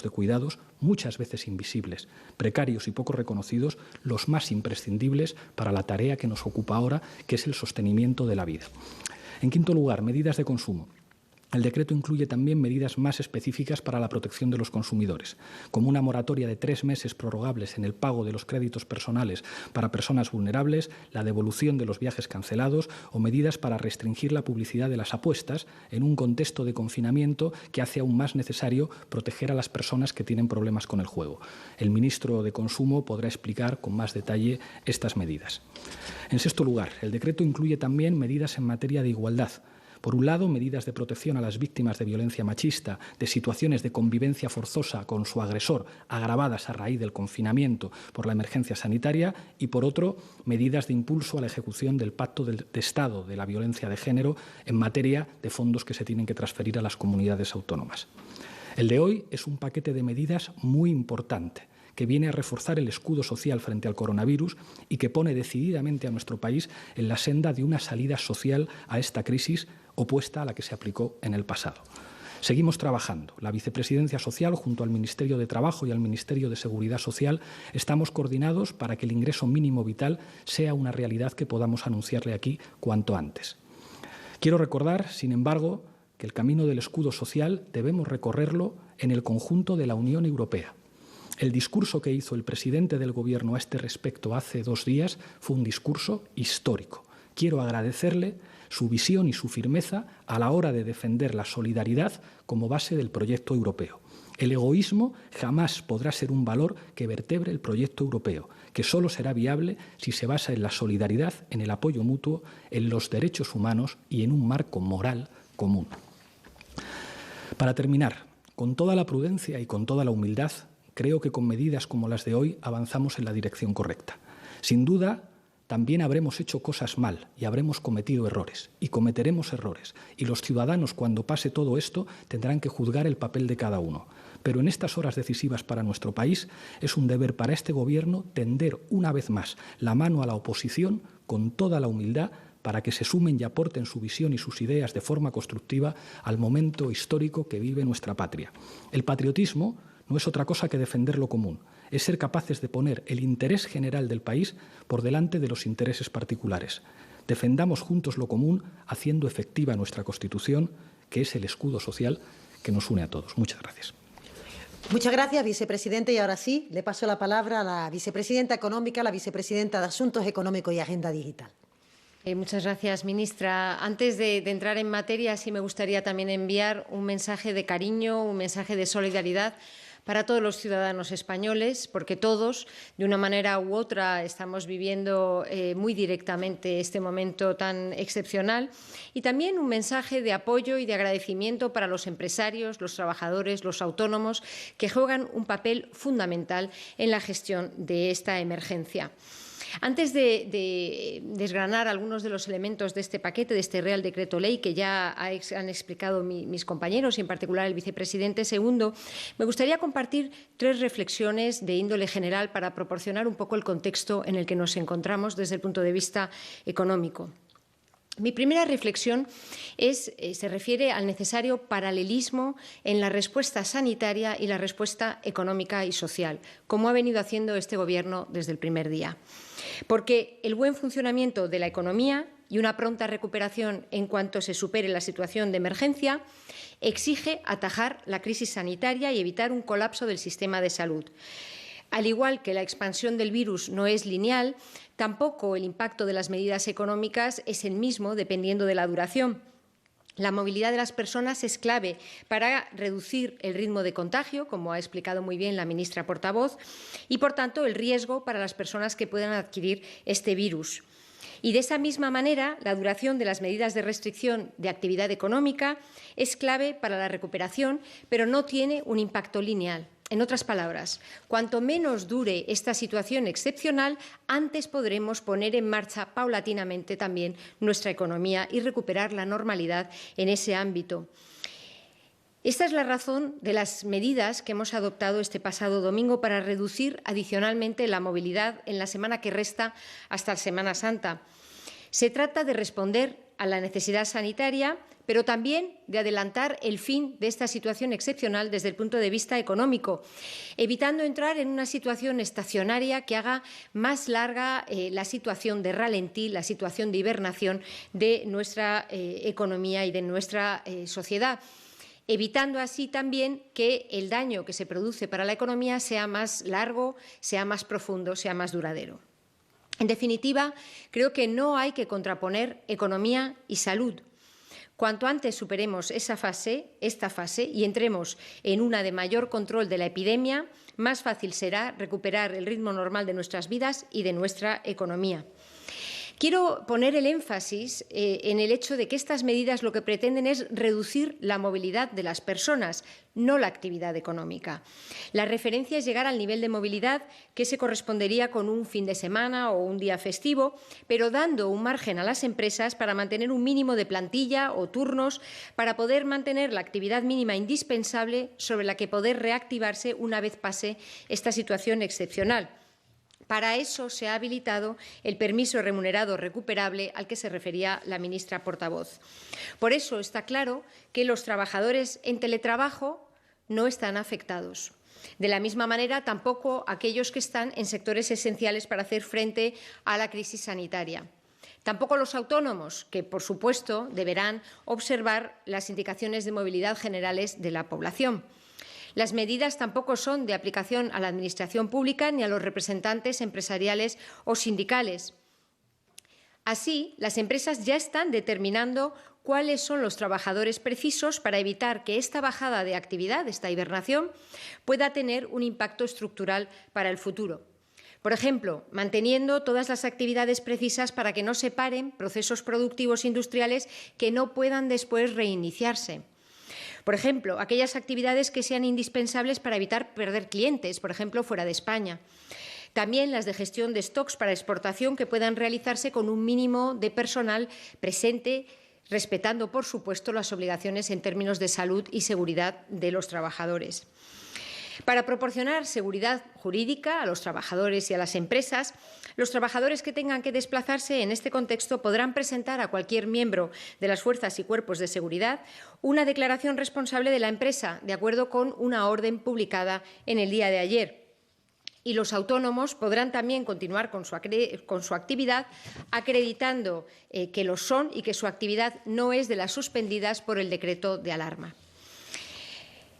de cuidados, muchas veces invisibles, precarios y poco reconocidos, los más imprescindibles para la tarea que nos ocupa ahora, que es el sostenimiento de la vida. En quinto lugar, medidas de consumo. El decreto incluye también medidas más específicas para la protección de los consumidores, como una moratoria de 3 meses prorrogables en el pago de los créditos personales para personas vulnerables, la devolución de los viajes cancelados o medidas para restringir la publicidad de las apuestas en un contexto de confinamiento que hace aún más necesario proteger a las personas que tienen problemas con el juego. El ministro de Consumo podrá explicar con más detalle estas medidas. En sexto lugar, el decreto incluye también medidas en materia de igualdad. Por un lado, medidas de protección a las víctimas de violencia machista, de situaciones de convivencia forzosa con su agresor agravadas a raíz del confinamiento por la emergencia sanitaria y, por otro, medidas de impulso a la ejecución del Pacto de Estado de la violencia de género en materia de fondos que se tienen que transferir a las comunidades autónomas. El de hoy es un paquete de medidas muy importante, que viene a reforzar el escudo social frente al coronavirus y que pone decididamente a nuestro país en la senda de una salida social a esta crisis opuesta a la que se aplicó en el pasado. Seguimos trabajando. La Vicepresidencia Social, junto al Ministerio de Trabajo y al Ministerio de Seguridad Social, estamos coordinados para que el ingreso mínimo vital sea una realidad que podamos anunciarle aquí cuanto antes. Quiero recordar, sin embargo, que el camino del escudo social debemos recorrerlo en el conjunto de la Unión Europea. El discurso que hizo el presidente del Gobierno a este respecto hace 2 días fue un discurso histórico. Quiero agradecerle su visión y su firmeza a la hora de defender la solidaridad como base del proyecto europeo. El egoísmo jamás podrá ser un valor que vertebre el proyecto europeo, que solo será viable si se basa en la solidaridad, en el apoyo mutuo, en los derechos humanos y en un marco moral común. Para terminar, con toda la prudencia y con toda la humildad, creo que con medidas como las de hoy avanzamos en la dirección correcta. Sin duda, también habremos hecho cosas mal y habremos cometido errores y cometeremos errores. Y los ciudadanos, cuando pase todo esto, tendrán que juzgar el papel de cada uno. Pero en estas horas decisivas para nuestro país es un deber para este Gobierno tender una vez más la mano a la oposición con toda la humildad para que se sumen y aporten su visión y sus ideas de forma constructiva al momento histórico que vive nuestra patria. El patriotismo no es otra cosa que defender lo común, es ser capaces de poner el interés general del país por delante de los intereses particulares. Defendamos juntos lo común, haciendo efectiva nuestra Constitución, que es el escudo social que nos une a todos. Muchas gracias. Muchas gracias, vicepresidente. Y ahora sí, le paso la palabra a la vicepresidenta económica, la vicepresidenta de Asuntos Económicos y Agenda Digital. Muchas gracias, ministra. Antes de entrar en materia, sí me gustaría también enviar un mensaje de cariño, un mensaje de solidaridad para todos los ciudadanos españoles, porque todos, de una manera u otra, estamos viviendo muy directamente este momento tan excepcional. Y también un mensaje de apoyo y de agradecimiento para los empresarios, los trabajadores, los autónomos, que juegan un papel fundamental en la gestión de esta emergencia. Antes de desgranar algunos de los elementos de este paquete, de este Real Decreto Ley, que ya han explicado mis compañeros y en particular el vicepresidente segundo, me gustaría compartir 3 reflexiones de índole general para proporcionar un poco el contexto en el que nos encontramos desde el punto de vista económico. Mi primera reflexión se refiere al necesario paralelismo en la respuesta sanitaria y la respuesta económica y social, como ha venido haciendo este Gobierno desde el primer día. Porque el buen funcionamiento de la economía y una pronta recuperación en cuanto se supere la situación de emergencia exige atajar la crisis sanitaria y evitar un colapso del sistema de salud. Al igual que la expansión del virus no es lineal, tampoco el impacto de las medidas económicas es el mismo dependiendo de la duración. La movilidad de las personas es clave para reducir el ritmo de contagio, como ha explicado muy bien la ministra portavoz, y, por tanto, el riesgo para las personas que puedan adquirir este virus. Y de esa misma manera, la duración de las medidas de restricción de actividad económica es clave para la recuperación, pero no tiene un impacto lineal. En otras palabras, cuanto menos dure esta situación excepcional, antes podremos poner en marcha paulatinamente también nuestra economía y recuperar la normalidad en ese ámbito. Esta es la razón de las medidas que hemos adoptado este pasado domingo para reducir adicionalmente la movilidad en la semana que resta hasta la Semana Santa. Se trata de responder a la necesidad sanitaria, pero también de adelantar el fin de esta situación excepcional desde el punto de vista económico, evitando entrar en una situación estacionaria que haga más larga la situación de ralentí, la situación de hibernación de nuestra economía y de nuestra sociedad, evitando así también que el daño que se produce para la economía sea más largo, sea más profundo, sea más duradero. En definitiva, creo que no hay que contraponer economía y salud. Cuanto antes superemos esta fase, y entremos en una de mayor control de la epidemia, más fácil será recuperar el ritmo normal de nuestras vidas y de nuestra economía. Quiero poner el énfasis en el hecho de que estas medidas lo que pretenden es reducir la movilidad de las personas, no la actividad económica. La referencia es llegar al nivel de movilidad que se correspondería con un fin de semana o un día festivo, pero dando un margen a las empresas para mantener un mínimo de plantilla o turnos para poder mantener la actividad mínima indispensable sobre la que poder reactivarse una vez pase esta situación excepcional. Para eso se ha habilitado el permiso remunerado recuperable al que se refería la ministra portavoz. Por eso está claro que los trabajadores en teletrabajo no están afectados. De la misma manera, tampoco aquellos que están en sectores esenciales para hacer frente a la crisis sanitaria. Tampoco los autónomos, que, por supuesto, deberán observar las indicaciones de movilidad generales de la población. Las medidas tampoco son de aplicación a la Administración pública ni a los representantes empresariales o sindicales. Así, las empresas ya están determinando cuáles son los trabajadores precisos para evitar que esta bajada de actividad, esta hibernación, pueda tener un impacto estructural para el futuro. Por ejemplo, manteniendo todas las actividades precisas para que no se paren procesos productivos industriales que no puedan después reiniciarse. Por ejemplo, aquellas actividades que sean indispensables para evitar perder clientes, por ejemplo, fuera de España. También las de gestión de stocks para exportación que puedan realizarse con un mínimo de personal presente, respetando, por supuesto, las obligaciones en términos de salud y seguridad de los trabajadores. Para proporcionar seguridad jurídica a los trabajadores y a las empresas, los trabajadores que tengan que desplazarse en este contexto podrán presentar a cualquier miembro de las fuerzas y cuerpos de seguridad una declaración responsable de la empresa, de acuerdo con una orden publicada en el día de ayer. Y los autónomos podrán también continuar con su actividad acreditando que lo son y que su actividad no es de las suspendidas por el decreto de alarma.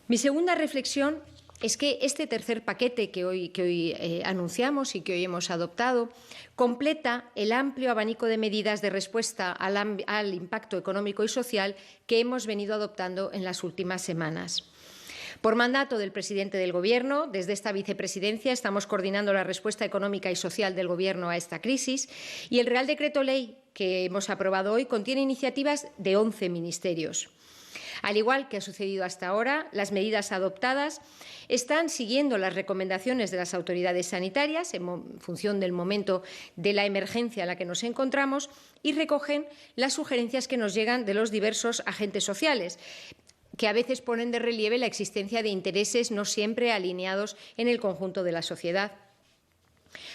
Mi segunda reflexión es que este tercer paquete que hoy anunciamos y que hoy hemos adoptado completa el amplio abanico de medidas de respuesta al impacto económico y social que hemos venido adoptando en las últimas semanas. Por mandato del presidente del Gobierno, desde esta vicepresidencia estamos coordinando la respuesta económica y social del Gobierno a esta crisis y el Real Decreto Ley que hemos aprobado hoy contiene iniciativas de 11 ministerios. Al igual que ha sucedido hasta ahora, las medidas adoptadas están siguiendo las recomendaciones de las autoridades sanitarias en función del momento de la emergencia en la que nos encontramos y recogen las sugerencias que nos llegan de los diversos agentes sociales, que a veces ponen de relieve la existencia de intereses no siempre alineados en el conjunto de la sociedad.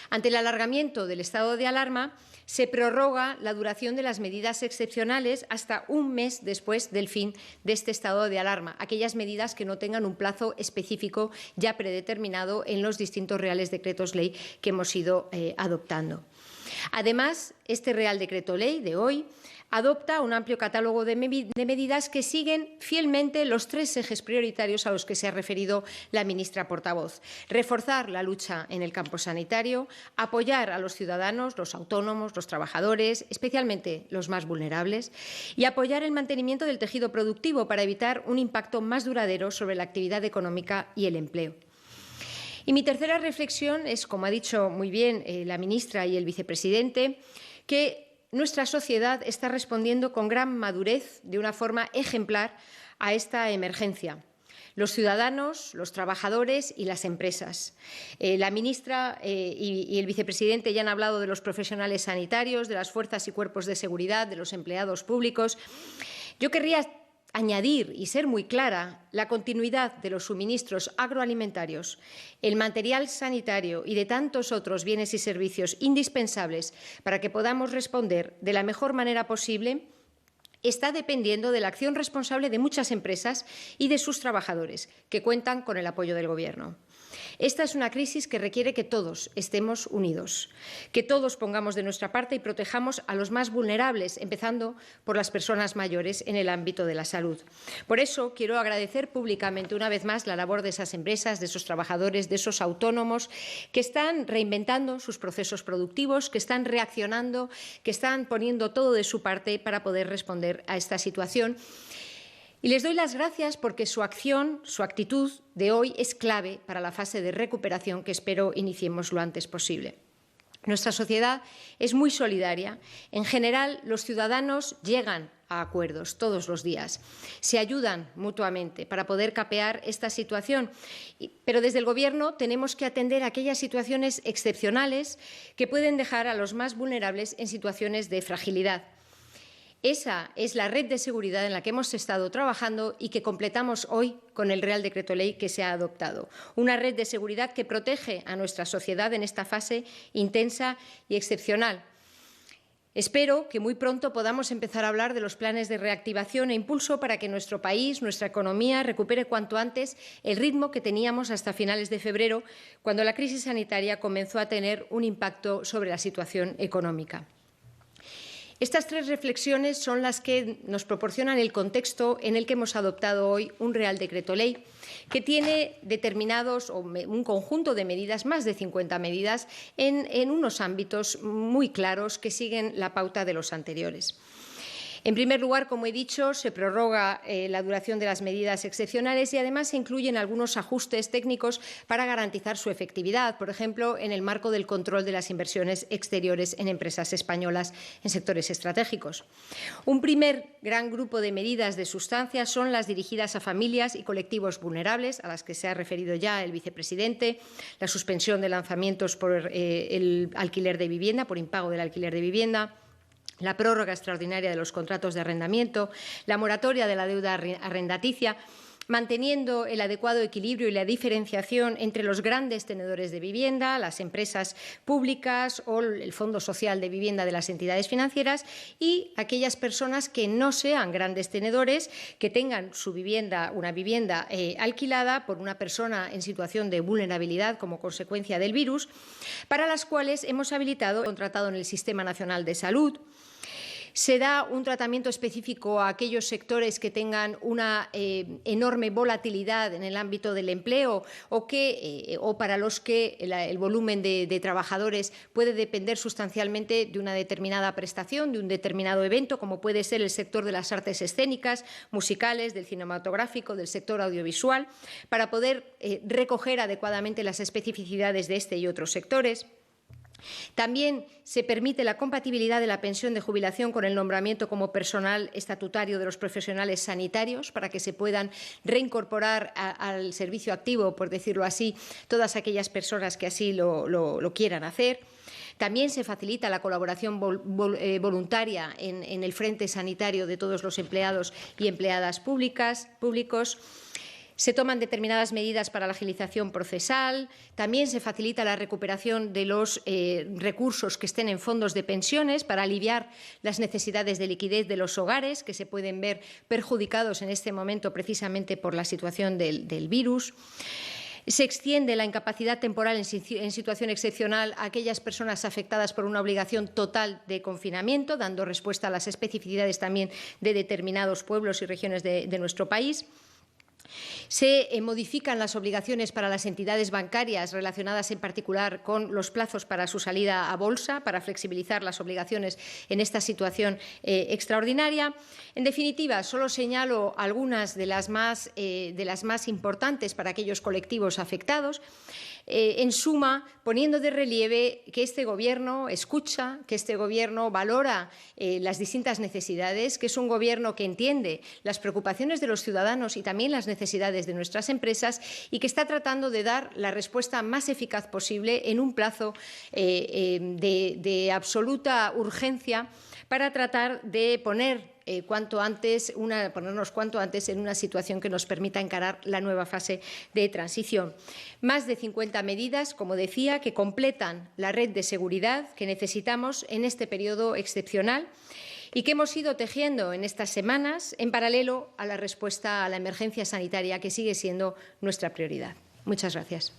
Ante el alargamiento del estado de alarma, se prorroga la duración de las medidas excepcionales hasta un mes después del fin de este estado de alarma, aquellas medidas que no tengan un plazo específico ya predeterminado en los distintos reales decretos ley que hemos ido adoptando. Además, este Real Decreto Ley de hoy adopta un amplio catálogo de medidas que siguen fielmente los 3 ejes prioritarios a los que se ha referido la ministra portavoz. Reforzar la lucha en el campo sanitario, apoyar a los ciudadanos, los autónomos, los trabajadores, especialmente los más vulnerables, y apoyar el mantenimiento del tejido productivo para evitar un impacto más duradero sobre la actividad económica y el empleo. Y mi tercera reflexión es, como ha dicho muy bien la ministra y el vicepresidente, que nuestra sociedad está respondiendo con gran madurez, de una forma ejemplar, a esta emergencia. Los ciudadanos, los trabajadores y las empresas. La ministra y el vicepresidente ya han hablado de los profesionales sanitarios, de las fuerzas y cuerpos de seguridad, de los empleados públicos. Yo querría añadir y ser muy clara la continuidad de los suministros agroalimentarios, el material sanitario y de tantos otros bienes y servicios indispensables para que podamos responder de la mejor manera posible está dependiendo de la acción responsable de muchas empresas y de sus trabajadores, que cuentan con el apoyo del Gobierno. Esta es una crisis que requiere que todos estemos unidos, que todos pongamos de nuestra parte y protejamos a los más vulnerables, empezando por las personas mayores en el ámbito de la salud. Por eso quiero agradecer públicamente una vez más la labor de esas empresas, de esos trabajadores, de esos autónomos que están reinventando sus procesos productivos, que están reaccionando, que están poniendo todo de su parte para poder responder a esta situación. Y les doy las gracias porque su acción, su actitud de hoy es clave para la fase de recuperación que espero iniciemos lo antes posible. Nuestra sociedad es muy solidaria. En general, los ciudadanos llegan a acuerdos todos los días, se ayudan mutuamente para poder capear esta situación. Pero desde el Gobierno tenemos que atender aquellas situaciones excepcionales que pueden dejar a los más vulnerables en situaciones de fragilidad. Esa es la red de seguridad en la que hemos estado trabajando y que completamos hoy con el Real Decreto Ley que se ha adoptado. Una red de seguridad que protege a nuestra sociedad en esta fase intensa y excepcional. Espero que muy pronto podamos empezar a hablar de los planes de reactivación e impulso para que nuestro país, nuestra economía, recupere cuanto antes el ritmo que teníamos hasta finales de febrero, cuando la crisis sanitaria comenzó a tener un impacto sobre la situación económica. Estas tres reflexiones son las que nos proporcionan el contexto en el que hemos adoptado hoy un Real Decreto Ley que tiene determinados un conjunto de medidas, más de 50 medidas, en unos ámbitos muy claros que siguen la pauta de los anteriores. En primer lugar, como he dicho, se prorroga la duración de las medidas excepcionales y además se incluyen algunos ajustes técnicos para garantizar su efectividad, por ejemplo, en el marco del control de las inversiones exteriores en empresas españolas en sectores estratégicos. Un primer gran grupo de medidas de sustancia son las dirigidas a familias y colectivos vulnerables, a las que se ha referido ya el vicepresidente, la suspensión de lanzamientos por el alquiler de vivienda, por impago del alquiler de vivienda, la prórroga extraordinaria de los contratos de arrendamiento, la moratoria de la deuda arrendaticia, manteniendo el adecuado equilibrio y la diferenciación entre los grandes tenedores de vivienda, las empresas públicas o el Fondo Social de Vivienda de las entidades financieras y aquellas personas que no sean grandes tenedores, que tengan su vivienda, una vivienda alquilada por una persona en situación de vulnerabilidad como consecuencia del virus, para las cuales hemos habilitado, contratado en el Sistema Nacional de Salud. Se da un tratamiento específico a aquellos sectores que tengan una enorme volatilidad en el ámbito del empleo o para los que el volumen de trabajadores puede depender sustancialmente de una determinada prestación, de un determinado evento, como puede ser el sector de las artes escénicas, musicales, del cinematográfico, del sector audiovisual, para poder recoger adecuadamente las especificidades de este y otros sectores. También se permite la compatibilidad de la pensión de jubilación con el nombramiento como personal estatutario de los profesionales sanitarios para que se puedan reincorporar al servicio activo, por decirlo así, todas aquellas personas que así lo quieran hacer. También se facilita la colaboración voluntaria en el frente sanitario de todos los empleados y empleadas públicos. Se toman determinadas medidas para la agilización procesal, también se facilita la recuperación de los recursos que estén en fondos de pensiones para aliviar las necesidades de liquidez de los hogares que se pueden ver perjudicados en este momento precisamente por la situación del virus. Se extiende la incapacidad temporal en situación excepcional a aquellas personas afectadas por una obligación total de confinamiento, dando respuesta a las especificidades también de determinados pueblos y regiones de nuestro país. Se modifican las obligaciones para las entidades bancarias relacionadas en particular con los plazos para su salida a bolsa, para flexibilizar las obligaciones en esta situación extraordinaria. En definitiva, solo señalo algunas de las más importantes para aquellos colectivos afectados. En suma, poniendo de relieve que este Gobierno escucha, que este Gobierno valora las distintas necesidades, que es un Gobierno que entiende las preocupaciones de los ciudadanos y también las necesidades de nuestras empresas y que está tratando de dar la respuesta más eficaz posible en un plazo de absoluta urgencia para tratar de ponernos cuanto antes en una situación que nos permita encarar la nueva fase de transición. Más de 50 medidas, como decía, que completan la red de seguridad que necesitamos en este periodo excepcional y que hemos ido tejiendo en estas semanas en paralelo a la respuesta a la emergencia sanitaria, que sigue siendo nuestra prioridad. Muchas gracias.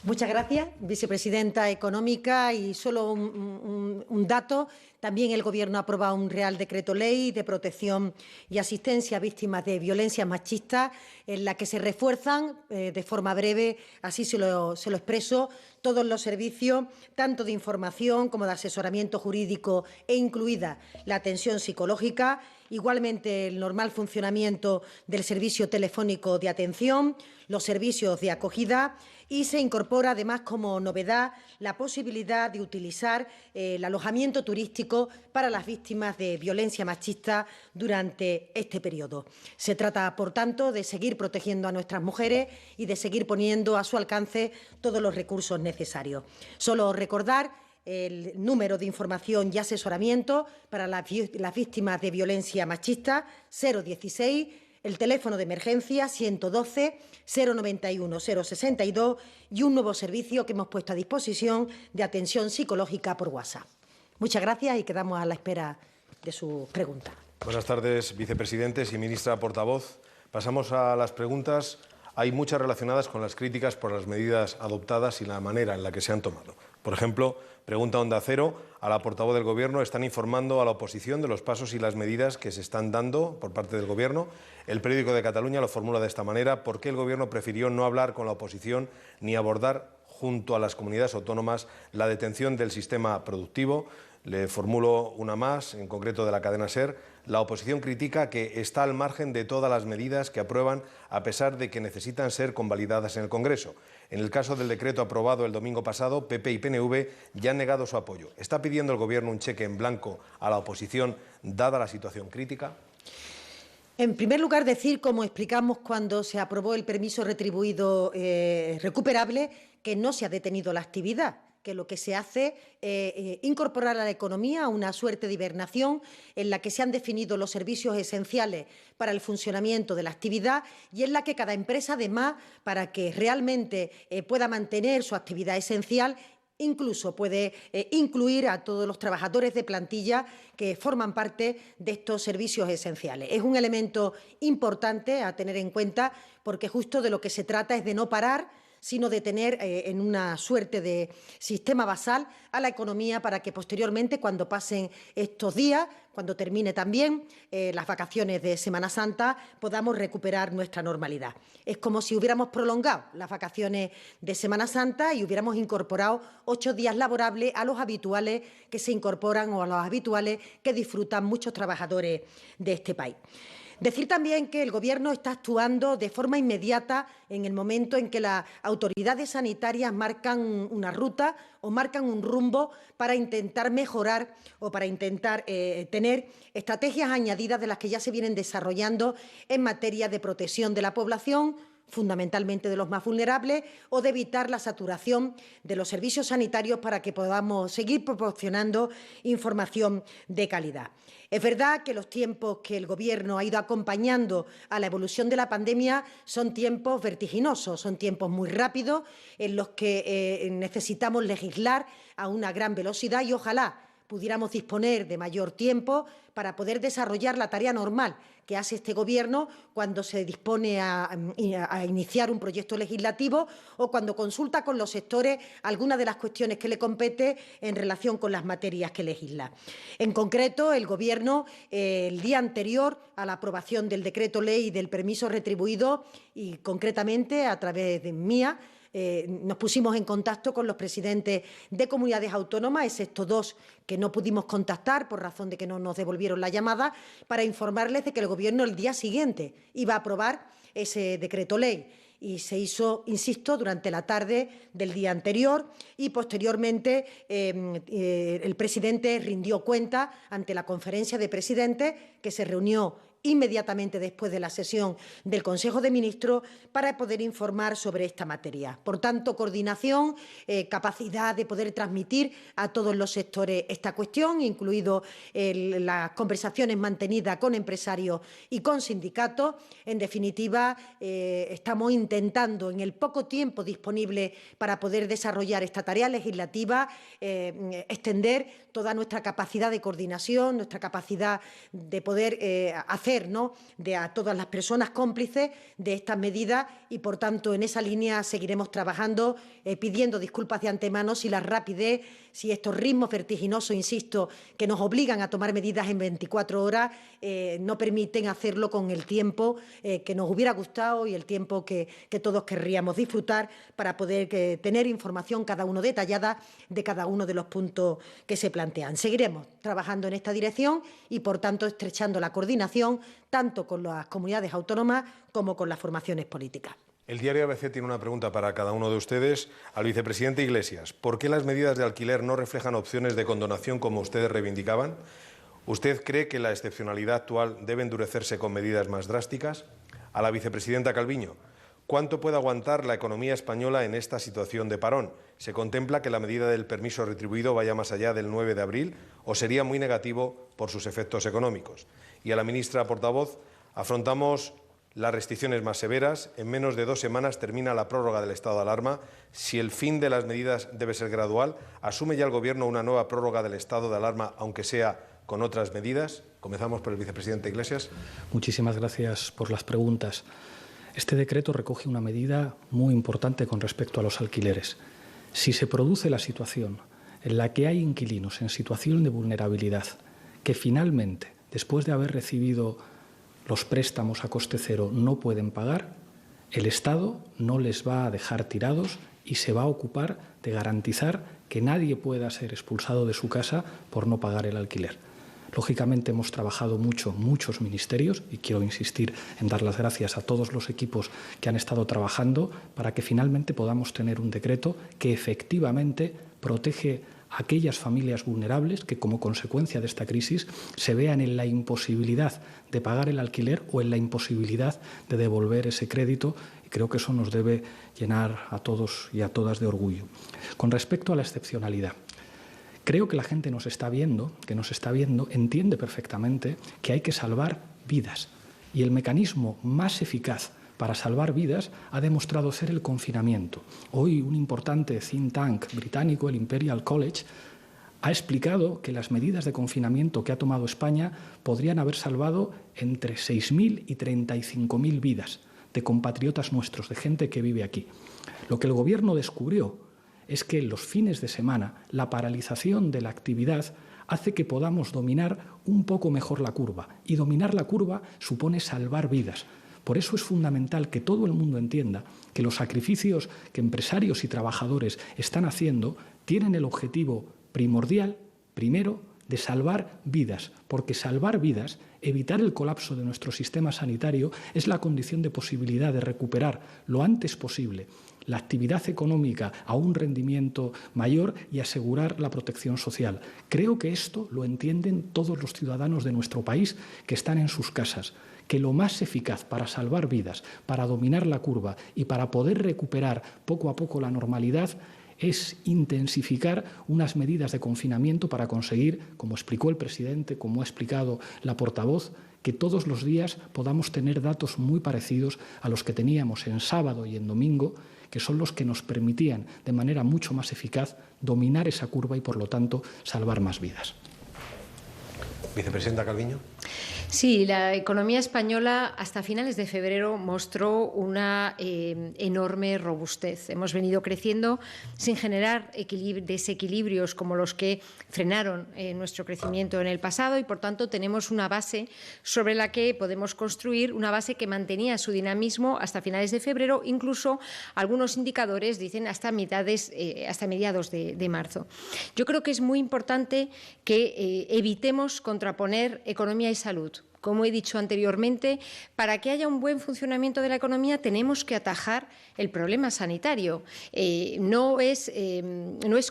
Muchas gracias, vicepresidenta económica. Y solo un dato. También el Gobierno ha aprobado un Real Decreto Ley de protección y asistencia a víctimas de violencia machista, en la que se refuerzan de forma breve, así se lo expreso, todos los servicios, tanto de información como de asesoramiento jurídico e incluida la atención psicológica, igualmente el normal funcionamiento del servicio telefónico de atención, los servicios de acogida, y se incorpora además como novedad la posibilidad de utilizar el alojamiento turístico para las víctimas de violencia machista durante este periodo. Se trata, por tanto, de seguir protegiendo a nuestras mujeres y de seguir poniendo a su alcance todos los recursos necesarios. Solo recordar el número de información y asesoramiento para las víctimas de violencia machista, 016, el teléfono de emergencia 112 091 062 y un nuevo servicio que hemos puesto a disposición de atención psicológica por WhatsApp. Muchas gracias y quedamos a la espera de sus preguntas. Buenas tardes, vicepresidentes y ministra portavoz. Pasamos a las preguntas. Hay muchas relacionadas con las críticas por las medidas adoptadas y la manera en la que se han tomado. Por ejemplo, pregunta Onda Cero a la portavoz del Gobierno. ¿Están informando a la oposición de los pasos y las medidas que se están dando por parte del Gobierno? El Periódico de Cataluña lo formula de esta manera: ¿por qué el Gobierno prefirió no hablar con la oposición ni abordar junto a las comunidades autónomas la detención del sistema productivo? Le formulo una más, en concreto de la cadena SER. La oposición critica que está al margen de todas las medidas que aprueban, a pesar de que necesitan ser convalidadas en el Congreso. En el caso del decreto aprobado el domingo pasado, PP y PNV ya han negado su apoyo. ¿Está pidiendo el Gobierno un cheque en blanco a la oposición, dada la situación crítica? En primer lugar, decir, como explicamos cuando se aprobó el permiso retribuido recuperable, que no se ha detenido la actividad, que lo que se hace es incorporar a la economía una suerte de hibernación en la que se han definido los servicios esenciales para el funcionamiento de la actividad y en la que cada empresa, además, para que realmente pueda mantener su actividad esencial, incluso puede incluir a todos los trabajadores de plantilla que forman parte de estos servicios esenciales. Es un elemento importante a tener en cuenta, porque justo de lo que se trata es de no parar, sino de tener en una suerte de sistema basal a la economía, para que posteriormente, cuando pasen estos días, cuando termine también las vacaciones de Semana Santa, podamos recuperar nuestra normalidad. Es como si hubiéramos prolongado las vacaciones de Semana Santa y hubiéramos incorporado 8 días laborables a los habituales que se incorporan o a los habituales que disfrutan muchos trabajadores de este país. Decir también que el Gobierno está actuando de forma inmediata en el momento en que las autoridades sanitarias marcan una ruta o marcan un rumbo para intentar mejorar o para intentar tener estrategias añadidas de las que ya se vienen desarrollando en materia de protección de la población, fundamentalmente de los más vulnerables, o de evitar la saturación de los servicios sanitarios para que podamos seguir proporcionando información de calidad. Es verdad que los tiempos que el Gobierno ha ido acompañando a la evolución de la pandemia son tiempos vertiginosos, son tiempos muy rápidos en los que necesitamos legislar a una gran velocidad y ojalá pudiéramos disponer de mayor tiempo para poder desarrollar la tarea normal que hace este Gobierno cuando se dispone a iniciar un proyecto legislativo o cuando consulta con los sectores algunas de las cuestiones que le compete en relación con las materias que legisla. En concreto, el Gobierno, el día anterior a la aprobación del decreto ley del permiso retribuido y concretamente a través de mía, nos pusimos en contacto con los presidentes de comunidades autónomas, excepto 2 que no pudimos contactar por razón de que no nos devolvieron la llamada, para informarles de que el Gobierno el día siguiente iba a aprobar ese decreto ley. Y se hizo, insisto, durante la tarde del día anterior y posteriormente el presidente rindió cuenta ante la conferencia de presidentes que se reunió inmediatamente después de la sesión del Consejo de Ministros para poder informar sobre esta materia. Por tanto, coordinación, capacidad de poder transmitir a todos los sectores esta cuestión, incluido las conversaciones mantenidas con empresarios y con sindicatos. En definitiva, estamos intentando, en el poco tiempo disponible para poder desarrollar esta tarea legislativa, extender toda nuestra capacidad de coordinación, nuestra capacidad de poder hacer, ¿no?, de a todas las personas cómplices de estas medidas y, por tanto, en esa línea seguiremos trabajando, pidiendo disculpas de antemano si la rapidez, si estos ritmos vertiginosos, insisto, que nos obligan a tomar medidas en 24 horas, no permiten hacerlo con el tiempo que nos hubiera gustado y el tiempo que todos querríamos disfrutar para poder tener información cada uno detallada de cada uno de los puntos que se plantean. Seguiremos trabajando en esta dirección y, por tanto, estrechando la coordinación tanto con las comunidades autónomas como con las formaciones políticas. El diario ABC tiene una pregunta para cada uno de ustedes. Al vicepresidente Iglesias, ¿por qué las medidas de alquiler no reflejan opciones de condonación como ustedes reivindicaban? ¿Usted cree que la excepcionalidad actual debe endurecerse con medidas más drásticas? A la vicepresidenta Calviño, ¿cuánto puede aguantar la economía española en esta situación de parón? ¿Se contempla que la medida del permiso retribuido vaya más allá del 9 de abril o sería muy negativo por sus efectos económicos? Y a la ministra portavoz, afrontamos las restricciones más severas. En menos de 2 semanas termina la prórroga del estado de alarma. Si el fin de las medidas debe ser gradual, ¿asume ya el Gobierno una nueva prórroga del estado de alarma, aunque sea con otras medidas? Comenzamos por el vicepresidente Iglesias. Muchísimas gracias por las preguntas. Este decreto recoge una medida muy importante con respecto a los alquileres. Si se produce la situación en la que hay inquilinos en situación de vulnerabilidad que finalmente, después de haber recibido los préstamos a coste cero, no pueden pagar, el Estado no les va a dejar tirados y se va a ocupar de garantizar que nadie pueda ser expulsado de su casa por no pagar el alquiler. Lógicamente hemos trabajado muchos ministerios y quiero insistir en dar las gracias a todos los equipos que han estado trabajando para que finalmente podamos tener un decreto que efectivamente protege a aquellas familias vulnerables que como consecuencia de esta crisis se vean en la imposibilidad de pagar el alquiler o en la imposibilidad de devolver ese crédito. Y creo que eso nos debe llenar a todos y a todas de orgullo. Con respecto a la excepcionalidad, creo que la gente nos está viendo, entiende perfectamente que hay que salvar vidas. Y el mecanismo más eficaz para salvar vidas ha demostrado ser el confinamiento. Hoy un importante think tank británico, el Imperial College, ha explicado que las medidas de confinamiento que ha tomado España podrían haber salvado entre 6.000 y 35.000 vidas de compatriotas nuestros, de gente que vive aquí. Lo que el Gobierno descubrió es que en los fines de semana la paralización de la actividad hace que podamos dominar un poco mejor la curva. Y dominar la curva supone salvar vidas. Por eso es fundamental que todo el mundo entienda que los sacrificios que empresarios y trabajadores están haciendo tienen el objetivo primordial, primero, de salvar vidas, porque salvar vidas, evitar el colapso de nuestro sistema sanitario, es la condición de posibilidad de recuperar lo antes posible la actividad económica a un rendimiento mayor y asegurar la protección social. Creo que esto lo entienden todos los ciudadanos de nuestro país que están en sus casas, que lo más eficaz para salvar vidas, para dominar la curva y para poder recuperar poco a poco la normalidad es intensificar unas medidas de confinamiento para conseguir, como explicó el presidente, como ha explicado la portavoz, que todos los días podamos tener datos muy parecidos a los que teníamos en sábado y en domingo, que son los que nos permitían de manera mucho más eficaz dominar esa curva y, por lo tanto, salvar más vidas. Vicepresidenta Calviño. Sí, la economía española hasta finales de febrero mostró una enorme robustez. Hemos venido creciendo sin generar desequilibrios como los que frenaron nuestro crecimiento en el pasado y, por tanto, tenemos una base sobre la que podemos construir, una base que mantenía su dinamismo hasta finales de febrero, incluso algunos indicadores dicen hasta mediados de marzo. Yo creo que es muy importante que evitemos contraponer economía y salud. como he dicho anteriormente, para que haya un buen funcionamiento de la economía tenemos que atajar el problema sanitario. No es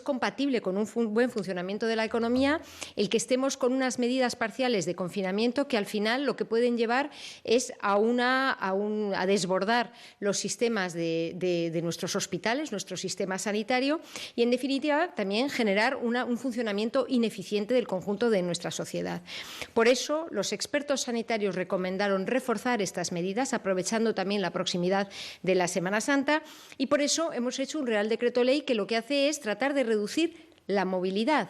compatible con un buen funcionamiento de la economía el que estemos con unas medidas parciales de confinamiento que al final lo que pueden llevar es a desbordar los sistemas de nuestros hospitales, nuestro sistema sanitario y, en definitiva, también generar un funcionamiento ineficiente del conjunto de nuestra sociedad. Por eso, los expertos sanitarios recomendaron reforzar estas medidas, aprovechando también la proximidad de la Semana Santa, y por eso hemos hecho un Real Decreto Ley que lo que hace es tratar de reducir la movilidad,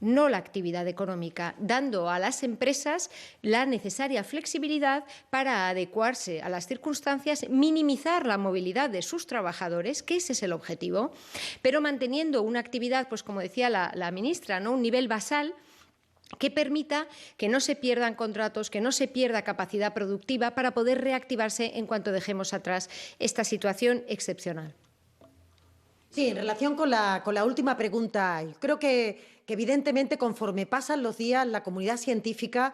no la actividad económica, dando a las empresas la necesaria flexibilidad para adecuarse a las circunstancias, minimizar la movilidad de sus trabajadores, que ese es el objetivo, pero manteniendo una actividad, pues como decía la ministra, ¿no?, un nivel basal que permita que no se pierdan contratos, que no se pierda capacidad productiva para poder reactivarse en cuanto dejemos atrás esta situación excepcional. Sí, en relación con la última pregunta, creo que evidentemente conforme pasan los días la comunidad científica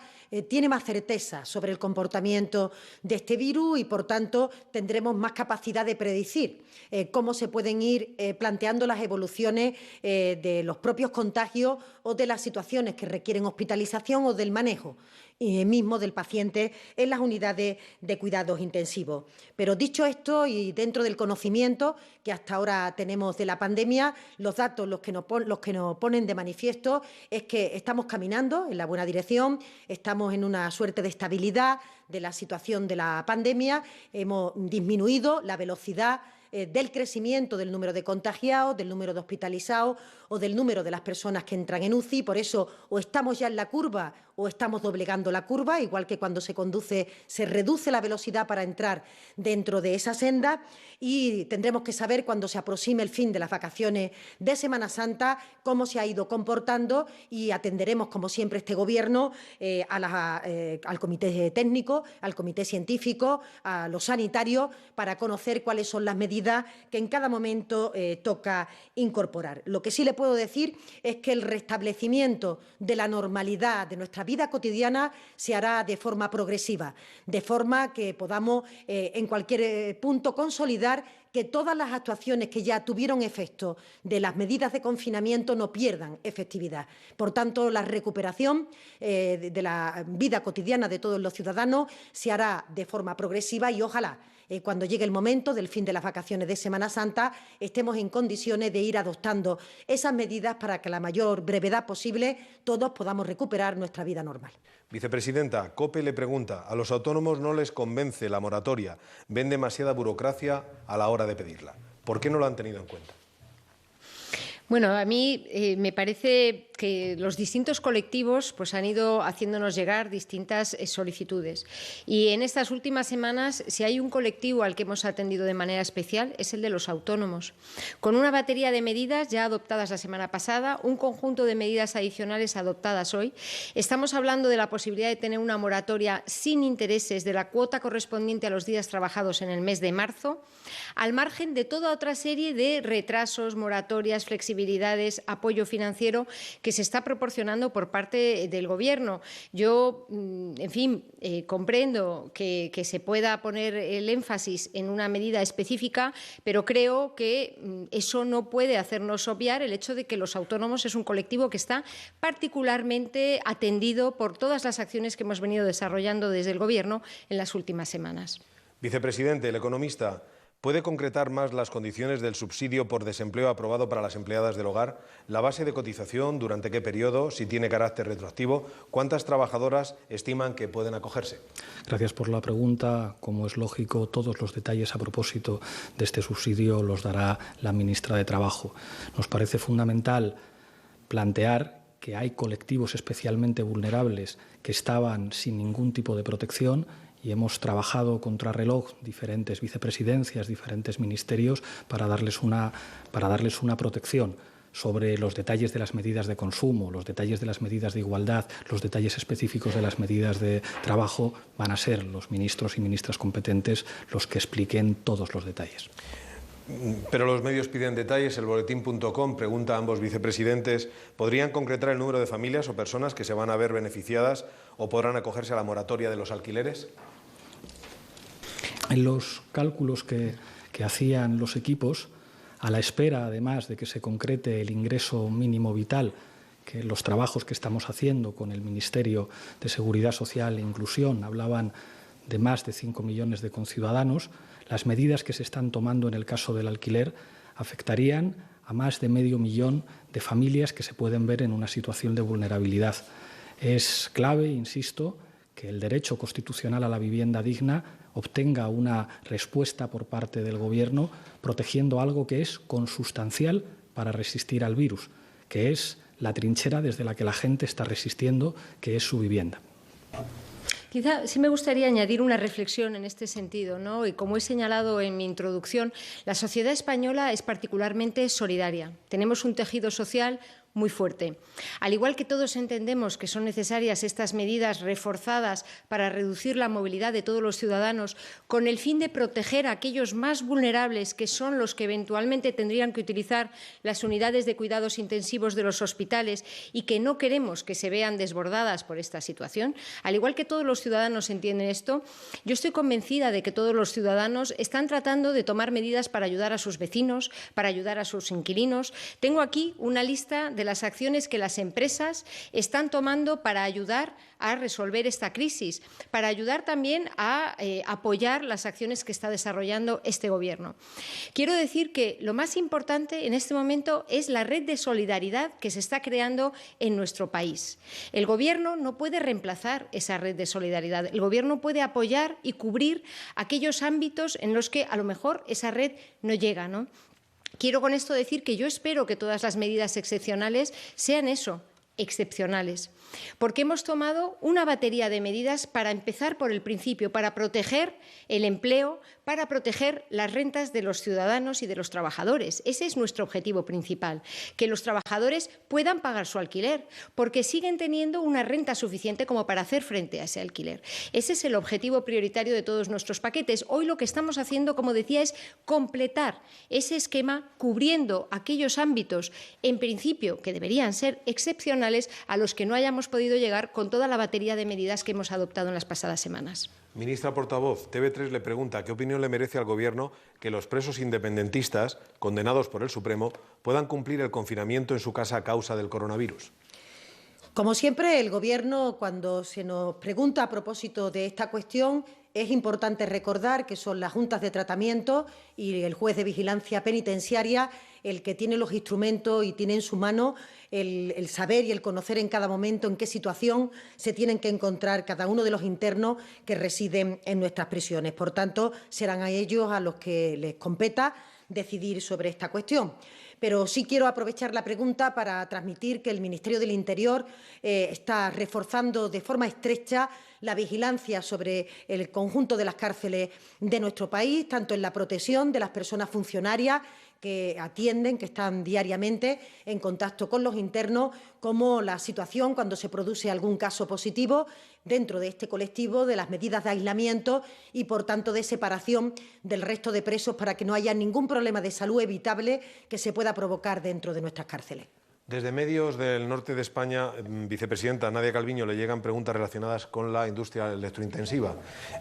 tiene más certeza sobre el comportamiento de este virus y, por tanto, tendremos más capacidad de predecir cómo se pueden ir planteando las evoluciones de los propios contagios o de las situaciones que requieren hospitalización o del manejo mismo del paciente en las unidades de cuidados intensivos. Pero dicho esto, y dentro del conocimiento que hasta ahora tenemos de la pandemia, los datos los que nos ponen de manifiesto es que estamos caminando en la buena dirección, estamos en una suerte de estabilidad de la situación de la pandemia, hemos disminuido la velocidad del crecimiento del número de contagiados, del número de hospitalizados o del número de las personas que entran en UCI. Por eso, o estamos ya en la curva o estamos doblegando la curva, igual que cuando se conduce, se reduce la velocidad para entrar dentro de esa senda, y tendremos que saber cuando se aproxime el fin de las vacaciones de Semana Santa cómo se ha ido comportando, y atenderemos, como siempre, este Gobierno al comité técnico, al comité científico, a los sanitarios, para conocer cuáles son las medidas que en cada momento toca incorporar. Lo que sí le puedo decir es que el restablecimiento de la normalidad de nuestra vida cotidiana se hará de forma progresiva, de forma que podamos en cualquier punto consolidar que todas las actuaciones que ya tuvieron efecto de las medidas de confinamiento no pierdan efectividad. Por tanto, la recuperación de la vida cotidiana de todos los ciudadanos se hará de forma progresiva y ojalá cuando llegue el momento del fin de las vacaciones de Semana Santa estemos en condiciones de ir adoptando esas medidas para que a la mayor brevedad posible todos podamos recuperar nuestra vida normal. Vicepresidenta, COPE le pregunta, ¿a los autónomos no les convence la moratoria? ¿Ven demasiada burocracia a la hora de pedirla? ¿Por qué no lo han tenido en cuenta? Bueno, a mí me parece que los distintos colectivos pues, han ido haciéndonos llegar distintas solicitudes. Y en estas últimas semanas, si hay un colectivo al que hemos atendido de manera especial, es el de los autónomos. Con una batería de medidas ya adoptadas la semana pasada, un conjunto de medidas adicionales adoptadas hoy, estamos hablando de la posibilidad de tener una moratoria sin intereses de la cuota correspondiente a los días trabajados en el mes de marzo, al margen de toda otra serie de retrasos, moratorias, flexibilidades, apoyo financiero que se está proporcionando por parte del Gobierno. Yo, en fin, comprendo que se pueda poner el énfasis en una medida específica, pero creo que eso no puede hacernos obviar el hecho de que los autónomos es un colectivo que está particularmente atendido por todas las acciones que hemos venido desarrollando desde el Gobierno en las últimas semanas. Vicepresidente, el economista, ¿puede concretar más las condiciones del subsidio por desempleo aprobado para las empleadas del hogar? ¿La base de cotización? ¿Durante qué periodo? ¿Si tiene carácter retroactivo? ¿Cuántas trabajadoras estiman que pueden acogerse? Gracias por la pregunta. Como es lógico, todos los detalles a propósito de este subsidio los dará la ministra de Trabajo. Nos parece fundamental plantear que hay colectivos especialmente vulnerables que estaban sin ningún tipo de protección, y hemos trabajado contrarreloj diferentes vicepresidencias, diferentes ministerios para darles una protección. Sobre los detalles de las medidas de consumo, los detalles de las medidas de igualdad, los detalles específicos de las medidas de trabajo, van a ser los ministros y ministras competentes los que expliquen todos los detalles. Pero los medios piden detalles. El Boletín.com pregunta a ambos vicepresidentes: ¿podrían concretar el número de familias o personas que se van a ver beneficiadas o podrán acogerse a la moratoria de los alquileres? En los cálculos que hacían los equipos, a la espera, además, de que se concrete el ingreso mínimo vital, que los trabajos que estamos haciendo con el Ministerio de Seguridad Social e Inclusión hablaban de más de 5 millones de conciudadanos, las medidas que se están tomando en el caso del alquiler afectarían a más de medio millón de familias que se pueden ver en una situación de vulnerabilidad. Es clave, insisto, que el derecho constitucional a la vivienda digna obtenga una respuesta por parte del Gobierno, protegiendo algo que es consustancial para resistir al virus, que es la trinchera desde la que la gente está resistiendo, que es su vivienda. Quizá sí me gustaría añadir una reflexión en este sentido, ¿no? Y como he señalado en mi introducción, la sociedad española es particularmente solidaria. Tenemos un tejido social muy fuerte. Al igual que todos entendemos que son necesarias estas medidas reforzadas para reducir la movilidad de todos los ciudadanos con el fin de proteger a aquellos más vulnerables, que son los que eventualmente tendrían que utilizar las unidades de cuidados intensivos de los hospitales y que no queremos que se vean desbordadas por esta situación, al igual que todos los ciudadanos entienden esto, yo estoy convencida de que todos los ciudadanos están tratando de tomar medidas para ayudar a sus vecinos, para ayudar a sus inquilinos. Tengo aquí una lista de las acciones que las empresas están tomando para ayudar a resolver esta crisis, para ayudar también a apoyar las acciones que está desarrollando este Gobierno. Quiero decir que lo más importante en este momento es la red de solidaridad que se está creando en nuestro país. El Gobierno no puede reemplazar esa red de solidaridad. El Gobierno puede apoyar y cubrir aquellos ámbitos en los que a lo mejor esa red no llega, ¿no? Quiero con esto decir que yo espero que todas las medidas excepcionales sean eso, excepcionales, porque hemos tomado una batería de medidas para empezar por el principio, para proteger el empleo, para proteger las rentas de los ciudadanos y de los trabajadores. Ese es nuestro objetivo principal, que los trabajadores puedan pagar su alquiler, porque siguen teniendo una renta suficiente como para hacer frente a ese alquiler. Ese es el objetivo prioritario de todos nuestros paquetes. Hoy lo que estamos haciendo, como decía, es completar ese esquema cubriendo aquellos ámbitos, en principio, que deberían ser excepcionales, a los que no hayamos podido llegar con toda la batería de medidas que hemos adoptado en las pasadas semanas. Ministra portavoz, TV3 le pregunta qué opinión le merece al Gobierno que los presos independentistas condenados por el Supremo puedan cumplir el confinamiento en su casa a causa del coronavirus. Como siempre, el Gobierno, cuando se nos pregunta a propósito de esta cuestión, es importante recordar que son las juntas de tratamiento y el juez de vigilancia penitenciaria el que tiene los instrumentos y tiene en su mano el saber y el conocer en cada momento en qué situación se tienen que encontrar cada uno de los internos que residen en nuestras prisiones. Por tanto, serán a ellos a los que les competa decidir sobre esta cuestión. Pero sí quiero aprovechar la pregunta para transmitir que el Ministerio del Interior está reforzando de forma estrecha la vigilancia sobre el conjunto de las cárceles de nuestro país, tanto en la protección de las personas funcionarias que atienden, que están diariamente en contacto con los internos, como la situación cuando se produce algún caso positivo dentro de este colectivo, de las medidas de aislamiento y, por tanto, de separación del resto de presos para que no haya ningún problema de salud evitable que se pueda provocar dentro de nuestras cárceles. Desde medios del norte de España, vicepresidenta Nadia Calviño, le llegan preguntas relacionadas con la industria electrointensiva.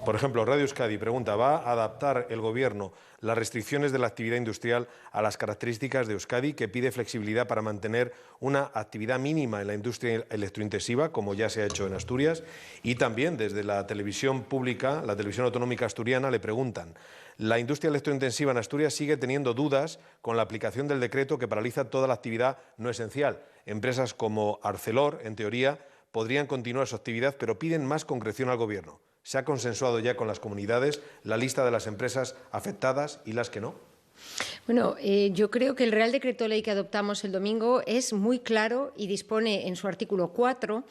Por ejemplo, Radio Euskadi pregunta: ¿va a adaptar el Gobierno las restricciones de la actividad industrial a las características de Euskadi, que pide flexibilidad para mantener una actividad mínima en la industria electrointensiva, como ya se ha hecho en Asturias? Y también desde la televisión pública, la televisión autonómica asturiana, le preguntan: la industria electrointensiva en Asturias sigue teniendo dudas con la aplicación del decreto que paraliza toda la actividad no esencial. Empresas como Arcelor, en teoría, podrían continuar su actividad, pero piden más concreción al Gobierno. ¿Se ha consensuado ya con las comunidades la lista de las empresas afectadas y las que no? Bueno, yo creo que el Real Decreto Ley que adoptamos el domingo es muy claro y dispone en su artículo 4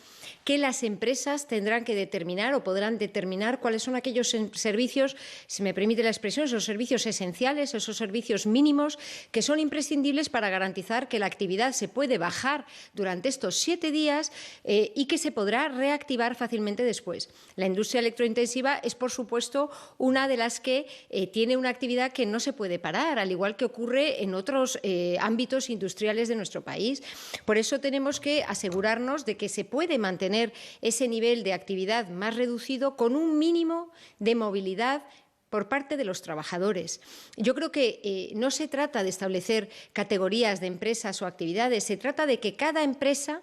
que las empresas tendrán que determinar o podrán determinar cuáles son aquellos servicios, si me permite la expresión, esos servicios esenciales, esos servicios mínimos que son imprescindibles para garantizar que la actividad se puede bajar durante estos 7 días y que se podrá reactivar fácilmente después. La industria electrointensiva es, por supuesto, una de las que tiene una actividad que no se puede parar. al igual que ocurre en otros ámbitos industriales de nuestro país. Por eso tenemos que asegurarnos de que se puede mantener ese nivel de actividad más reducido con un mínimo de movilidad por parte de los trabajadores. Yo creo que no se trata de establecer categorías de empresas o actividades, se trata de que cada empresa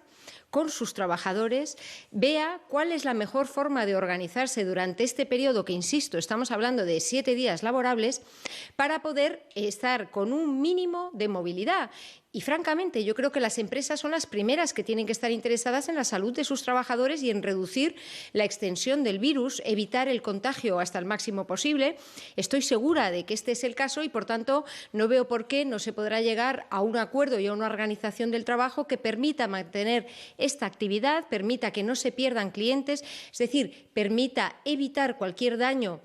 con sus trabajadores vea cuál es la mejor forma de organizarse durante este periodo, que, insisto, estamos hablando de 7 días laborables, para poder estar con un mínimo de movilidad. Y, francamente, yo creo que las empresas son las primeras que tienen que estar interesadas en la salud de sus trabajadores y en reducir la extensión del virus, evitar el contagio hasta el máximo posible. Estoy segura de que este es el caso y, por tanto, no veo por qué no se podrá llegar a un acuerdo y a una organización del trabajo que permita mantener esta actividad, permita que no se pierdan clientes, es decir, permita evitar cualquier daño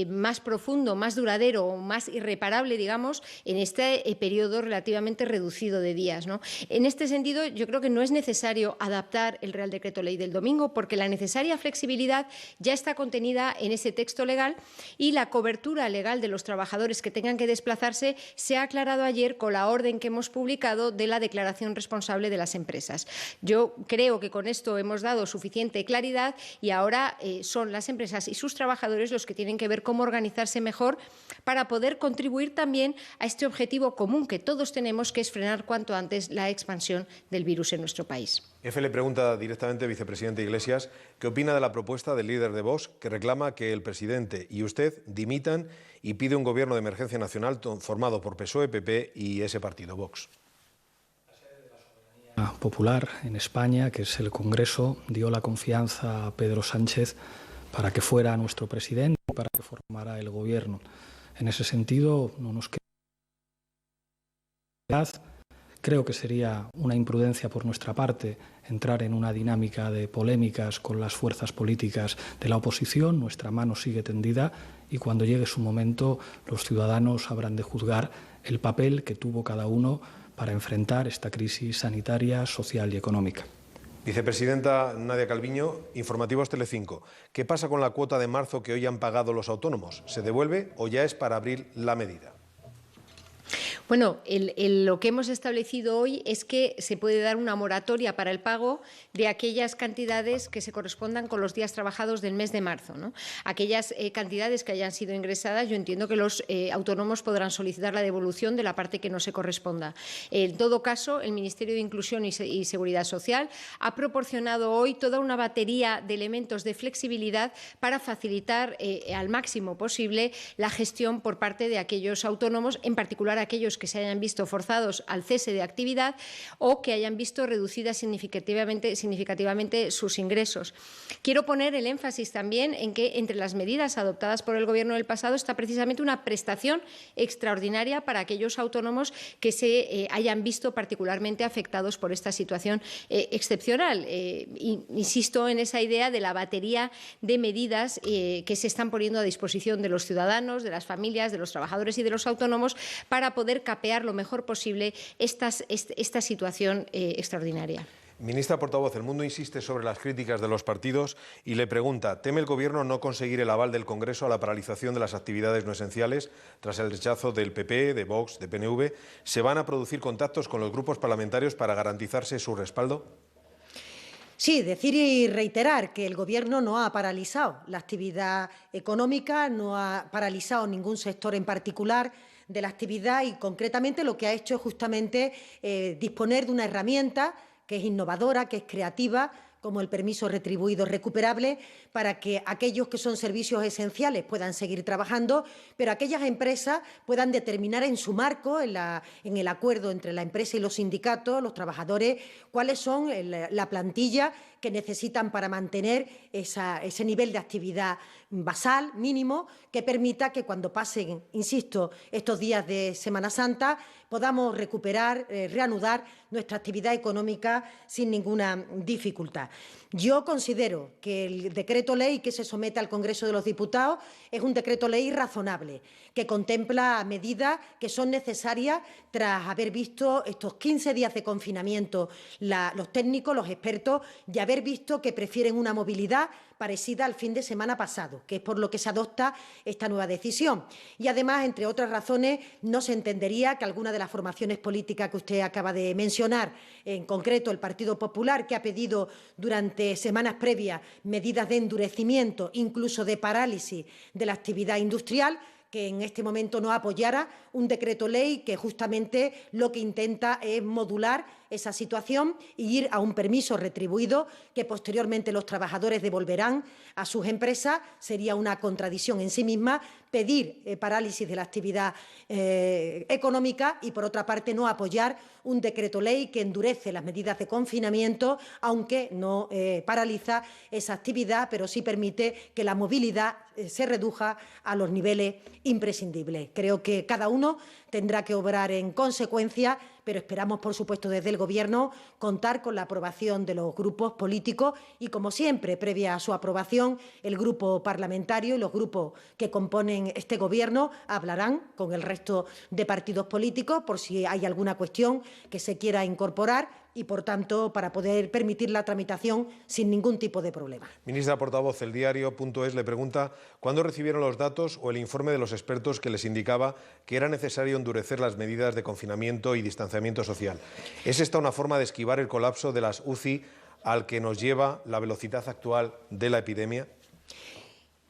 más profundo, más duradero o más irreparable, digamos, en este periodo relativamente reducido de días, ¿no? En este sentido, yo creo que no es necesario adaptar el Real Decreto Ley del domingo, porque la necesaria flexibilidad ya está contenida en ese texto legal y la cobertura legal de los trabajadores que tengan que desplazarse se ha aclarado ayer con la orden que hemos publicado de la declaración responsable de las empresas. Yo creo que con esto hemos dado suficiente claridad y ahora son las empresas y sus trabajadores los que tienen que ver cómo organizarse mejor para poder contribuir también a este objetivo común que todos tenemos, que es frenar cuanto antes la expansión del virus en nuestro país. EFE le pregunta directamente, vicepresidente Iglesias, ¿qué opina de la propuesta del líder de Vox que reclama que el presidente y usted dimitan y pide un gobierno de emergencia nacional formado por PSOE, PP y ese partido, Vox? Popular en España, que es el Congreso, dio la confianza a Pedro Sánchez para que fuera nuestro presidente y para que formara el gobierno. En ese sentido, no nos queda. Creo que sería una imprudencia por nuestra parte entrar en una dinámica de polémicas con las fuerzas políticas de la oposición. Nuestra mano sigue tendida y cuando llegue su momento los ciudadanos habrán de juzgar el papel que tuvo cada uno para enfrentar esta crisis sanitaria, social y económica. Vicepresidenta Nadia Calviño, Informativos Telecinco. ¿Qué pasa con la cuota de marzo que hoy han pagado los autónomos? ¿Se devuelve o ya es para abrir la medida? Bueno, lo que hemos establecido hoy es que se puede dar una moratoria para el pago de aquellas cantidades que se correspondan con los días trabajados del mes de marzo, ¿no? Aquellas cantidades que hayan sido ingresadas, yo entiendo que los autónomos podrán solicitar la devolución de la parte que no se corresponda. En todo caso, el Ministerio de Inclusión y Seguridad Social ha proporcionado hoy toda una batería de elementos de flexibilidad para facilitar al máximo posible la gestión por parte de aquellos autónomos, en particular aquellos que se hayan visto forzados al cese de actividad o que hayan visto reducidas significativamente sus ingresos. Quiero poner el énfasis también en que entre las medidas adoptadas por el Gobierno del pasado está precisamente una prestación extraordinaria para aquellos autónomos que se hayan visto particularmente afectados por esta situación excepcional. Insisto en esa idea de la batería de medidas que se están poniendo a disposición de los ciudadanos, de las familias, de los trabajadores y de los autónomos para poder capear lo mejor posible esta situación extraordinaria. Ministra portavoz, el mundo insiste sobre las críticas de los partidos y le pregunta, ¿teme el Gobierno no conseguir el aval del Congreso a la paralización de las actividades no esenciales tras el rechazo del PP, de Vox, de PNV? ¿Se van a producir contactos con los grupos parlamentarios para garantizarse su respaldo? Sí, decir y reiterar que el Gobierno no ha paralizado la actividad económica, no ha paralizado ningún sector en particular de la actividad y, concretamente, lo que ha hecho es justamente disponer de una herramienta que es innovadora, que es creativa, como el permiso retribuido recuperable, para que aquellos que son servicios esenciales puedan seguir trabajando, pero aquellas empresas puedan determinar en su marco, en el acuerdo entre la empresa y los sindicatos, los trabajadores, cuáles son la plantilla que necesitan para mantener ese nivel de actividad basal, mínimo, que permita que cuando pasen, insisto, estos días de Semana Santa, podamos recuperar, reanudar nuestra actividad económica sin ninguna dificultad. Yo considero que el decreto ley que se somete al Congreso de los Diputados es un decreto ley razonable, que contempla medidas que son necesarias tras haber visto estos 15 días de confinamiento los técnicos, los expertos, y haber visto que prefieren una movilidad parecida al fin de semana pasado, que es por lo que se adopta esta nueva decisión. Y además, entre otras razones, no se entendería que alguna de las formaciones políticas que usted acaba de mencionar, en concreto el Partido Popular, que ha pedido durante semanas previas medidas de endurecimiento, incluso de parálisis de la actividad industrial, que en este momento no apoyara un decreto ley que justamente lo que intenta es modular esa situación y ir a un permiso retribuido que posteriormente los trabajadores devolverán a sus empresas. Sería una contradicción en sí misma pedir parálisis de la actividad económica y, por otra parte, no apoyar un decreto ley que endurece las medidas de confinamiento, aunque no paraliza esa actividad, pero sí permite que la movilidad se reduzca a los niveles imprescindibles. Creo que cada uno tendrá que obrar en consecuencia, pero esperamos, por supuesto, desde el Gobierno contar con la aprobación de los grupos políticos y, como siempre, previa a su aprobación, el grupo parlamentario y los grupos que componen este Gobierno hablarán con el resto de partidos políticos por si hay alguna cuestión que se quiera incorporar y, por tanto, para poder permitir la tramitación sin ningún tipo de problema. Ministra portavoz, el diario.es le pregunta ¿cuándo recibieron los datos o el informe de los expertos que les indicaba que era necesario endurecer las medidas de confinamiento y distanciamiento social? ¿Es esta una forma de esquivar el colapso de las UCI al que nos lleva la velocidad actual de la epidemia?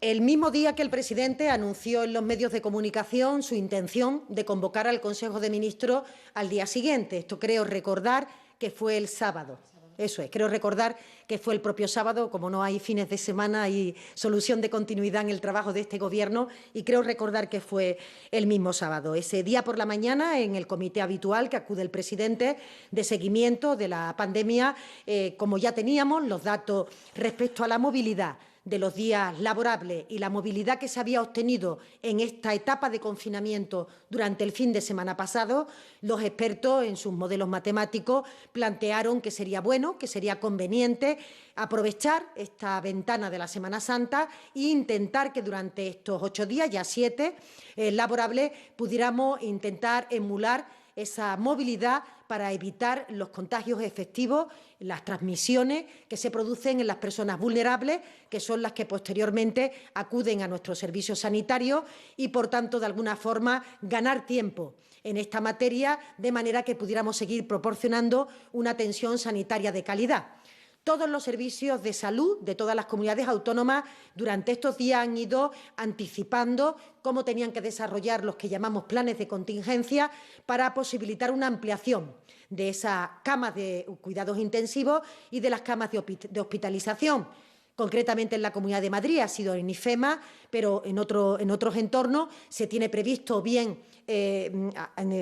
El mismo día que el presidente anunció en los medios de comunicación su intención de convocar al Consejo de Ministros al día siguiente. Esto creo recordar que fue el sábado. Eso es, creo recordar que fue el propio sábado, como no hay fines de semana y solución de continuidad en el trabajo de este Gobierno, y creo recordar que fue el mismo sábado. Ese día por la mañana, en el comité habitual que acude el presidente de seguimiento de la pandemia, como ya teníamos los datos respecto a la movilidad de los días laborables y la movilidad que se había obtenido en esta etapa de confinamiento durante el fin de semana pasado, los expertos en sus modelos matemáticos plantearon que sería bueno, que sería conveniente aprovechar esta ventana de la Semana Santa e intentar que durante estos 8 días, ya 7 laborables, pudiéramos intentar emular esa movilidad para evitar los contagios efectivos, las transmisiones que se producen en las personas vulnerables, que son las que posteriormente acuden a nuestros servicios sanitarios y, por tanto, de alguna forma, ganar tiempo en esta materia, de manera que pudiéramos seguir proporcionando una atención sanitaria de calidad. Todos los servicios de salud de todas las comunidades autónomas durante estos días han ido anticipando cómo tenían que desarrollar los que llamamos planes de contingencia para posibilitar una ampliación de esas camas de cuidados intensivos y de las camas de hospitalización. Concretamente en la Comunidad de Madrid ha sido en IFEMA, pero en otros entornos se tiene previsto bien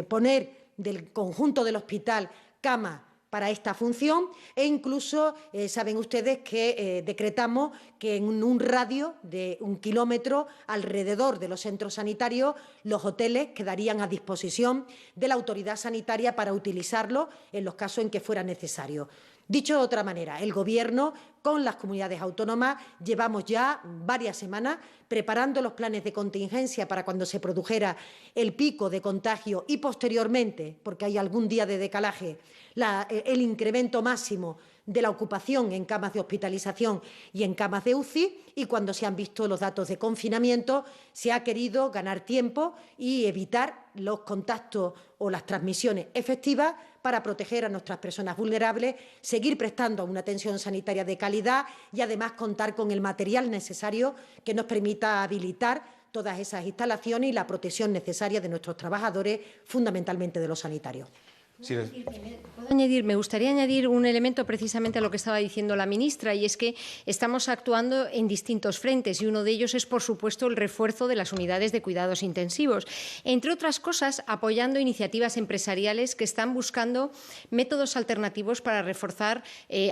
poner del conjunto del hospital camas para esta función e incluso saben ustedes que decretamos que en un radio de 1 kilómetro alrededor de los centros sanitarios los hoteles quedarían a disposición de la autoridad sanitaria para utilizarlos en los casos en que fuera necesario. Dicho de otra manera, el Gobierno con las comunidades autónomas llevamos ya varias semanas preparando los planes de contingencia para cuando se produjera el pico de contagio y posteriormente, porque hay algún día de decalaje, el incremento máximo de la ocupación en camas de hospitalización y en camas de UCI, y cuando se han visto los datos de confinamiento se ha querido ganar tiempo y evitar los contactos o las transmisiones efectivas para proteger a nuestras personas vulnerables, seguir prestando una atención sanitaria de calidad y además contar con el material necesario que nos permita habilitar todas esas instalaciones y la protección necesaria de nuestros trabajadores, fundamentalmente de los sanitarios. ¿Puedo añadir? Me gustaría añadir un elemento precisamente a lo que estaba diciendo la ministra, y es que estamos actuando en distintos frentes y uno de ellos es, por supuesto, el refuerzo de las unidades de cuidados intensivos. Entre otras cosas, apoyando iniciativas empresariales que están buscando métodos alternativos para reforzar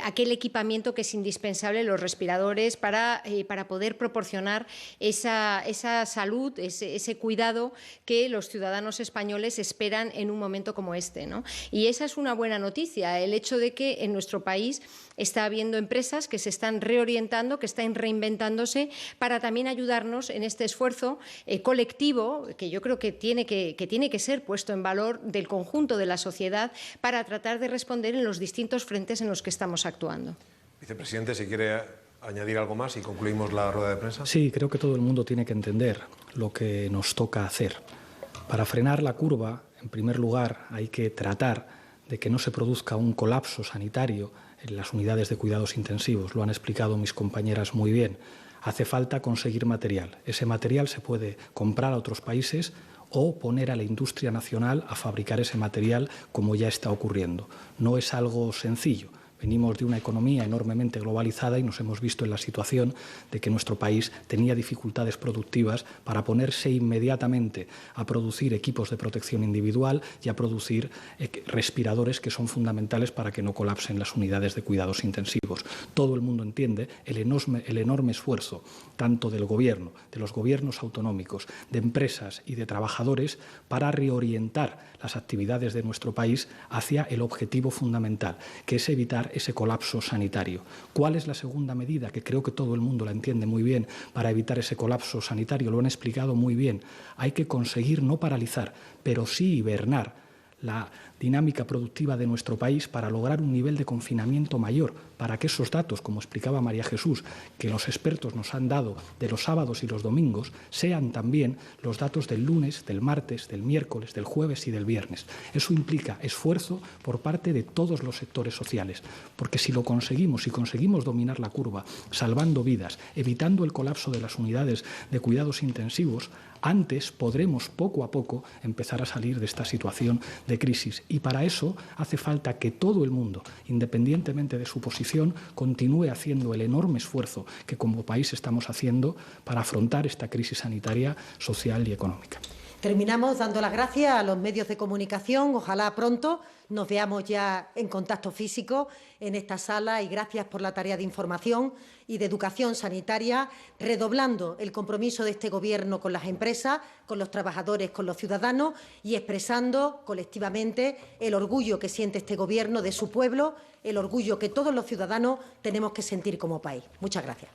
aquel equipamiento que es indispensable, los respiradores, para poder proporcionar esa salud, ese cuidado que los ciudadanos españoles esperan en un momento como este, ¿no? Y esa es una buena noticia, el hecho de que en nuestro país está habiendo empresas que se están reorientando, que están reinventándose para también ayudarnos en este esfuerzo colectivo que yo creo que tiene que ser puesto en valor del conjunto de la sociedad para tratar de responder en los distintos frentes en los que estamos actuando. Vicepresidente, si quiere añadir algo más y concluimos la rueda de prensa. Sí, creo que todo el mundo tiene que entender lo que nos toca hacer. Para frenar la curva, en primer lugar, hay que tratar de que no se produzca un colapso sanitario en las unidades de cuidados intensivos. Lo han explicado mis compañeras muy bien. Hace falta conseguir material. Ese material se puede comprar a otros países o poner a la industria nacional a fabricar ese material, como ya está ocurriendo. No es algo sencillo. Venimos de una economía enormemente globalizada y nos hemos visto en la situación de que nuestro país tenía dificultades productivas para ponerse inmediatamente a producir equipos de protección individual y a producir respiradores que son fundamentales para que no colapsen las unidades de cuidados intensivos. Todo el mundo entiende el enorme esfuerzo, tanto del Gobierno, de los gobiernos autonómicos, de empresas y de trabajadores, para reorientar las actividades de nuestro país hacia el objetivo fundamental, que es evitar ese colapso sanitario. ¿Cuál es la segunda medida? Que creo que todo el mundo la entiende muy bien para evitar ese colapso sanitario. Lo han explicado muy bien. Hay que conseguir no paralizar, pero sí hibernar la dinámica productiva de nuestro país para lograr un nivel de confinamiento mayor, para que esos datos, como explicaba María Jesús, que los expertos nos han dado de los sábados y los domingos, sean también los datos del lunes, del martes, del miércoles, del jueves y del viernes. Eso implica esfuerzo por parte de todos los sectores sociales, porque si lo conseguimos, si conseguimos dominar la curva, salvando vidas, evitando el colapso de las unidades de cuidados intensivos, antes podremos poco a poco empezar a salir de esta situación de crisis. Y para eso hace falta que todo el mundo, independientemente de su posición, continúe haciendo el enorme esfuerzo que como país estamos haciendo para afrontar esta crisis sanitaria, social y económica. Terminamos dando las gracias a los medios de comunicación. Ojalá pronto nos veamos ya en contacto físico en esta sala, y gracias por la tarea de información y de educación sanitaria, redoblando el compromiso de este Gobierno con las empresas, con los trabajadores, con los ciudadanos, y expresando colectivamente el orgullo que siente este Gobierno de su pueblo, el orgullo que todos los ciudadanos tenemos que sentir como país. Muchas gracias.